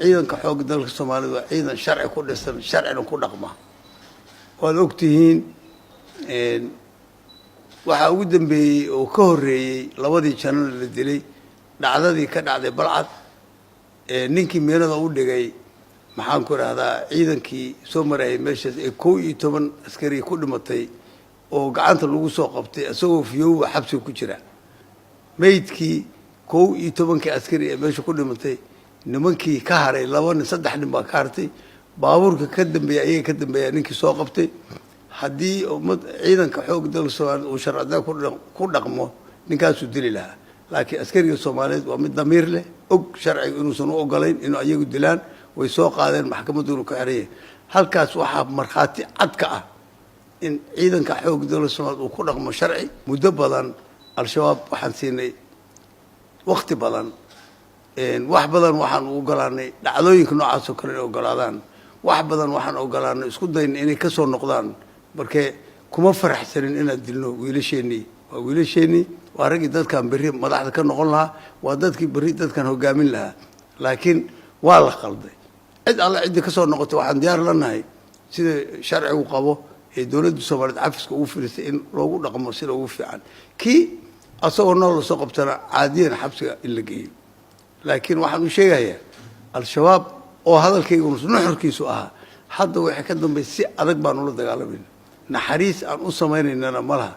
ciidanka xoog dalka Soomaaliyeed waa ciidan sharci ku dhisan sharcina ku dhaqma waad ogtihiin waxa ugu dambeeyay oo ka horeeyay labadii janal la dilay dhacdadii ka dhacday balcad ninkii meelada u dhigay maxaan ku raahdaa ciidankii soo maray meeshaas ee 11 askari ku dhimatay oo gacanta lagu soo qabtay asagoo fiyow xabsi ku jira meydkii 11 askari ee meesha ku dhimatay nimankii ka haray 2-3 nin baa ka hartay baabuurka ka dambeeyay ayay ka dambeeyay ninkii soo qabtay haddii ciidanka xoog dalka Soomaaliyeed uu sharciyada ku dhaqmo ninkaas uu dili lahaa laakiin askariga Soomaaliyeed waa mid damiir leh og sharciga inuu soo ogolayn inuu ayagu dilaan way soo qaadeen maxkamaddu ku xiriyay halkaas waxa marxaati cad ka ah in ciidanka xoog dalka Soomaaliyeed uu ku dhaqmo sharci muddo badan al-shabaab waxaan siinay waqti badan wax badan waxaan u ogolaanay dhacdooyinka noocaas oo kale ogolaadaan wax badan waxaan ogolaanay isku dayn inay ka soo noqdaan markee kuma faraxsanin inaad dilno wiilasheeni waa rag dadkan bari madaxda ka noqon lahaa waa dadkii bari dadkan hogaamin lahaa laakiin waa la qalday cid alla cid ka soo noqotay waxaan diyaar lanahay sida sharcigu qabo ee dawladda Soomaaliyeed cafiska ugu fiirsay in loogu dhaqmo sida ugu fiican ki asagoo nool soo qabtana caadiyan xabsiga in la geeyo laakiin waxaan u sheegayaa al-shabaab oo hadalkaygu nuxurkiisu ahaa hadda waxa ka dambeeyay si adag baan ula dagaalamayna naxariis aan u sameeynayna malaha